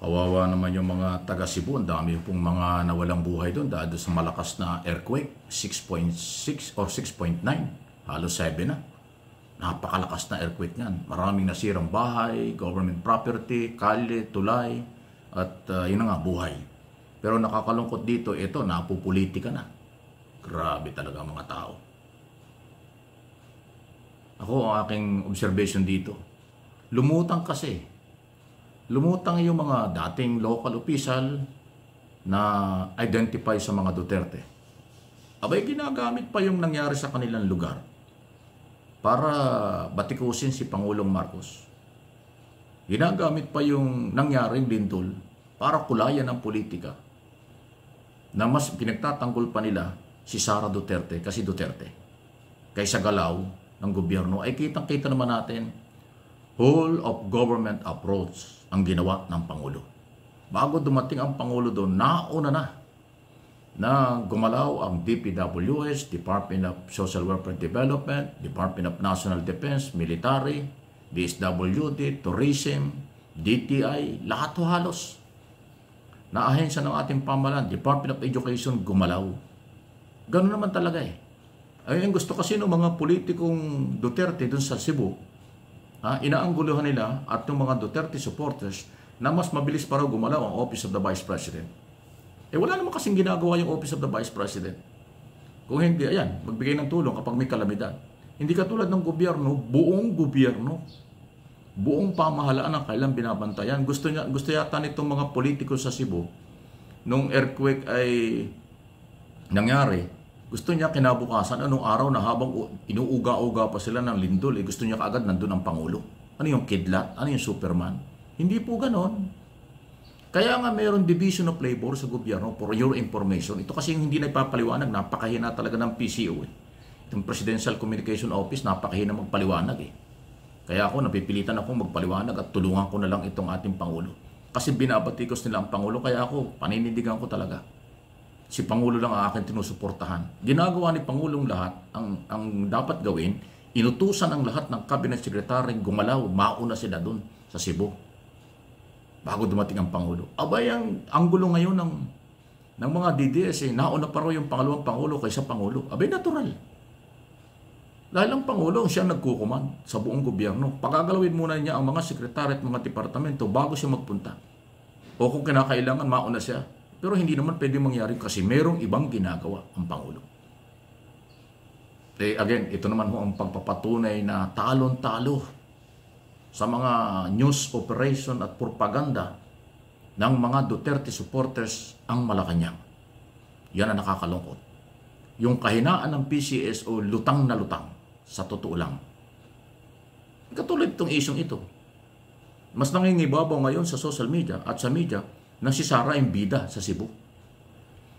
Kawawa naman yung mga taga Cebu. Ang dami pong mga nawalang buhay doon dahil sa malakas na earthquake. 6.6 or 6.9. Halos 7 na. Napakalakas na earthquake niyan. Maraming nasirang bahay, government property, kalye, tulay, at yun na nga, buhay. Pero nakakalungkot dito, ito, napupolitika na. Grabe talaga mga tao. Ako, ang aking observation dito, lumutang kasi. Lumutang yung mga dating local official na identify sa mga Duterte. Abay, ginagamit pa yung nangyari sa kanilang lugar para batikusin si Pangulong Marcos. Ginagamit pa yung nangyaring lindol para kulayan ang politika na mas pinagtatanggol pa nila si Sara Duterte kasi Duterte. Kaysa galaw ng gobyerno ay kitang-kita naman natin whole of government approach ang ginawa ng Pangulo. Bago dumating ang Pangulo doon, nauna na gumalaw ang DPWH, Department of Social Welfare Development, Department of National Defense, Military, DSWD, Tourism, DTI, lahat halos. Na ahensya ng ating pamahalaan, Department of Education, gumalaw. Ganun naman talaga eh. Ayun, gusto kasi ng mga politikong Duterte dun sa Cebu, inaangguluhan nila at yung mga Duterte supporters na mas mabilis para gumalaw ang Office of the Vice President. Eh wala naman kasing ginagawa yung Office of the Vice President. Kung hindi, ayan, magbigay ng tulong kapag may kalamidad. Hindi katulad ng gobyerno, buong pamahalaan ang kailang binabantayan. Gusto yata nitong mga politiko sa Cebu, nung earthquake ay nangyari, gusto niya kinabukasan, anong araw na habang inuuga-uga pa sila ng lindol, gusto niya kaagad nandun ang Pangulo. Ano yung kidlat? Ano yung Superman? Hindi po ganon. Kaya nga mayroon division of labor sa gobyerno for your information. Ito kasi yung hindi na ipapaliwanag, napakahina talaga ng PCO. Itong Presidential Communication Office, napakahina magpaliwanag eh. Kaya ako, napipilitan akong magpaliwanag at tulungan ko na lang itong ating Pangulo. Kasi binabatikos nila ang Pangulo, kaya ako, paninindigan ko talaga. Si Pangulo lang ang aking tinusuportahan. Ginagawa ni Pangulong lahat ang dapat gawin, inutusan ang lahat ng cabinet secretary gumalaw, mauna sila doon sa Cebu. Bago dumating ang Pangulo. Abay, ang gulo ngayon ng mga DDS, nauna pa raw yung pangalawang Pangulo kaysa Pangulo. Abay, natural. Dahil ang Pangulo, siya nagkukuman sa buong gobyerno. Pagagalawin muna niya ang mga sekretary at mga departamento bago siya magpunta. O kung kinakailangan, mauna siya. Pero hindi naman pwede mangyari kasi merong ibang ginagawa ang Pangulo. Again, ito naman ho ang pagpapatunay na talon-talo sa mga news operation at propaganda ng mga Duterte supporters ang Malacanang. Yan ang nakakalungkot. Yung kahinaan ng PCSO, lutang na lutang, sa totoo lang. Katulad itong isyong ito. Mas nangingibabaw ngayon sa social media at sa media na si Sara yung bida sa Cebu.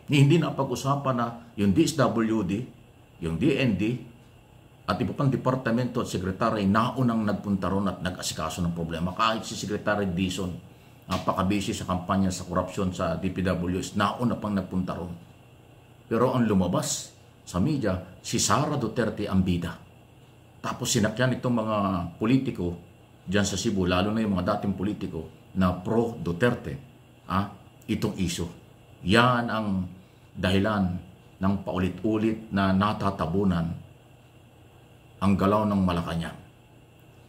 Hindi na pag-usapan na yung DSWD, yung DND, at iba pang departamento at sekretary naunang nagpunta ron at nag-asikaso ng problema. Kahit si Secretary Dizon, napaka-busy sa kampanya sa korupsyon sa DPWS, nauna pang nagpunta ron. Pero ang lumabas sa media, si Sara Duterte ang bida. Tapos sinakyan itong mga politiko dyan sa Cebu, lalo na yung mga dating politiko na pro-Duterte, itong iso. Yan ang dahilan ng paulit-ulit na natatabunan ang galaw ng Malacanang.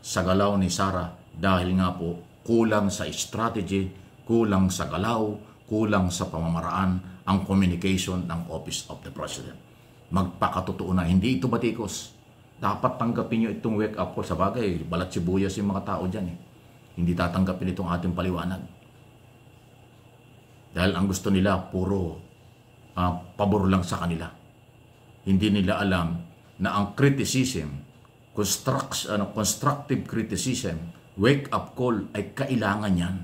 Sa galaw ni Sara, dahil nga po kulang sa strategy, kulang sa galaw, kulang sa pamamaraan ang communication ng Office of the President. Magpakatotoo na, hindi ito batikos. Dapat tanggapin nyo itong wake up call. Sa bagay, balat sibuyas yung mga tao dyan. Hindi tatanggapin itong ating paliwanag. Dahil ang gusto nila, puro pabor lang sa kanila. Hindi nila alam na ang criticism, constructive criticism, wake-up call ay kailangan yan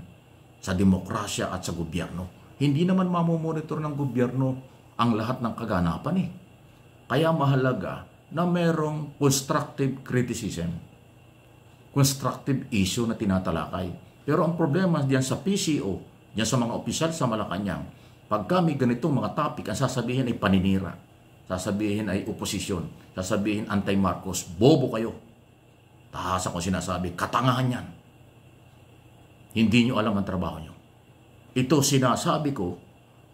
sa demokrasya at sa gobyerno. Hindi naman mamomonitor ng gobyerno ang lahat ng kaganapan eh. Kaya mahalaga na merong constructive criticism, constructive issue na tinatalakay. Pero ang problema diyan sa PCO, diyan sa mga opisyal sa Malacanang, pag kami ganitong mga topic, ang sasabihin ay paninira, sasabihin ay oposisyon, sasabihin anti-Marcos, bobo kayo. Tahasa ko sinasabi, katangahan yan. Hindi nyo alam ang trabaho nyo. Ito sinasabi ko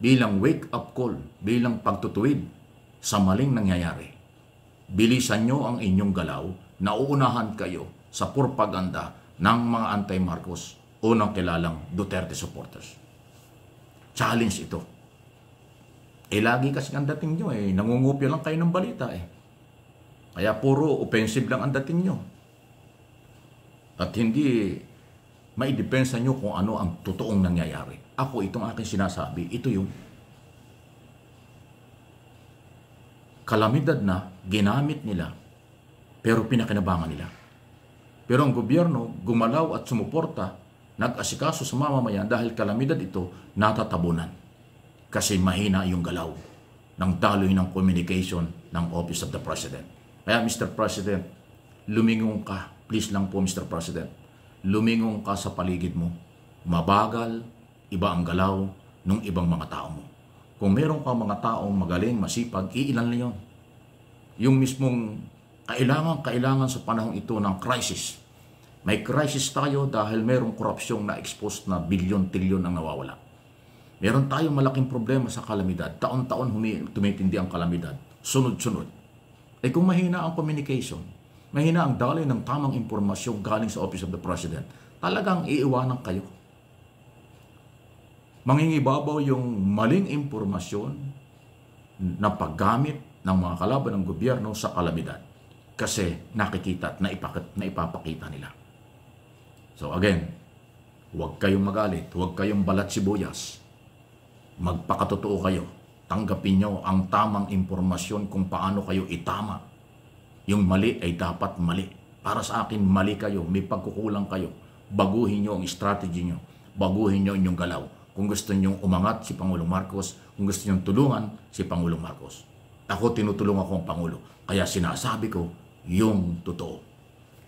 bilang wake-up call, bilang pagtutuwid sa maling nangyayari. Bilisan nyo ang inyong galaw, nauunahan kayo sa propaganda ng mga anti-Marcos, unang kilalang Duterte supporters. Challenge ito. Lagi kasi ang dating nyo nangungupya lang kayo ng balita Kaya puro offensive lang ang dating nyo. At hindi maidepensa nyo kung ano ang totoong nangyayari. Ako, itong aking sinasabi, ito yung kalamidad na ginamit nila pero pinakinabangan nila. Pero ang gobyerno gumalaw at sumuporta, nag-asikaso sa mamamayan dahil kalamidad ito natatabunan. Kasi mahina yung galaw ng daloy ng communication ng Office of the President. Kaya Mr. President, lumingon ka. Please lang po Mr. President. Lumingon ka sa paligid mo. Mabagal, iba ang galaw ng ibang mga tao mo. Kung meron kang mga taong magaling, masipag, iilan na yun. Yung mismong kailangan sa panahon ito ng crisis. May crisis tayo dahil merong korupsyong na-expose na bilyon-trilyon ang nawawala. Meron tayong malaking problema sa kalamidad. Taon-taon tumitindi ang kalamidad. Sunod-sunod. Kung mahina ang communication, mahina ang daloy ng tamang impormasyon galing sa Office of the President, talagang iiwanan kayo. Mangingibabaw yung maling impormasyon na paggamit ng mga kalaban ng gobyerno sa kalamidad. Kasi nakikita at naipapakita nila. So again, huwag kayong magalit, huwag kayong balat sibuyas. Magpakatotoo kayo. Tanggapin nyo ang tamang impormasyon kung paano kayo itama. Yung mali ay dapat mali. Para sa akin, mali kayo, may pagkukulang kayo. Baguhin nyo ang strategy nyo. Baguhin nyo inyong galaw. Kung gusto nyo umangat si Pangulong Marcos, kung gusto nyo tulungan si Pangulong Marcos. Ako, tinutulungan ko ang Pangulo. Kaya sinasabi ko, yung totoo.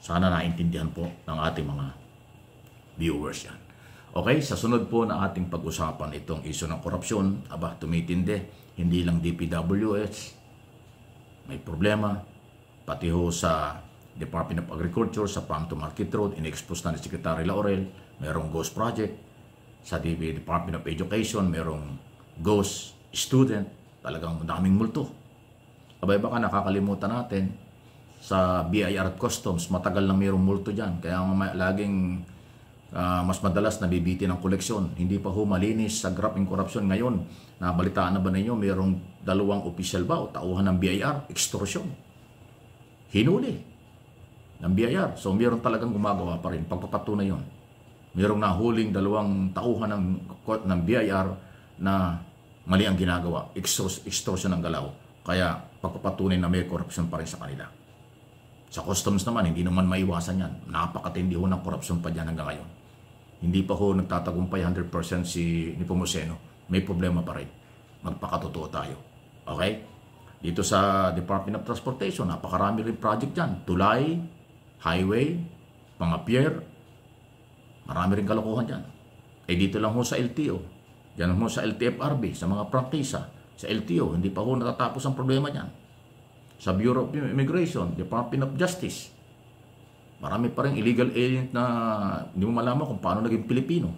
Sana naintindihan po ng ating mga viewers yan. Okay, sa sunod po na ating pag-usapan itong issue ng korupsyon, tumitindi, hindi lang DPWH, may problema, pati ho sa Department of Agriculture, sa Farm to Market Road, in-expose na ni Secretary Laurel, mayroong ghost project, sa Department of Education, mayroong ghost student, talagang daming multo. Baka nakakalimutan natin, sa BIR at Customs, matagal na mayroong multo dyan, kaya laging mas madalas nabibitin ng koleksyon. Hindi pa ho malinis sa graphing corruption ngayon. Nabalitaan na ba ninyo, mayroong 2 official ba o tauhan ng BIR? Extortion. Hinuli ng BIR. So mayroon talagang gumagawa pa rin. Pagpapatunay yun. Mayroong nahuling 2 tauhan ng BIR na mali ang ginagawa. Extortion ng galaw. Kaya pagpapatunay na may corruption pa rin sa kanila. Sa customs naman, hindi naman maiwasan yan. Napakatindi ho ng corruption pa dyan hanggang ngayon. Hindi pa ho nagtatagumpay 100% si Nepomuceno. May problema pa rin. Magpakatotoo tayo. Okay? Dito sa Department of Transportation, napakarami rin project dyan. Tulay, highway, mga pier. Marami rin kalokohan dyan. Dito lang ho sa LTO. Diyan ho sa LTFRB, sa mga prangkisa. Sa LTO, hindi pa ho natatapos ang problema dyan. Sa Bureau of Immigration, Department of Justice, marami pa rin illegal alien na hindi mo malaman kung paano naging Pilipino.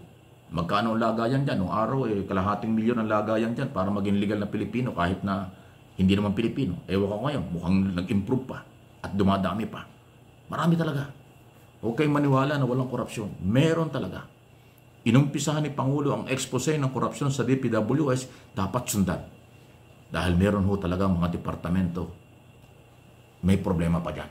Magkano ang lagayan dyan? Noong araw, kalahating milyon ang lagayan dyan para maging legal na Pilipino kahit na hindi naman Pilipino. Ewan ko ngayon, mukhang nag-improve pa at dumadami pa. Marami talaga. Huwag kayong maniwala na walang korupsyon. Meron talaga. Inumpisahan ni Pangulo ang expose ng korupsyon sa DPWH, dapat sundan. Dahil meron ho talaga mga departamento may problema pa dyan.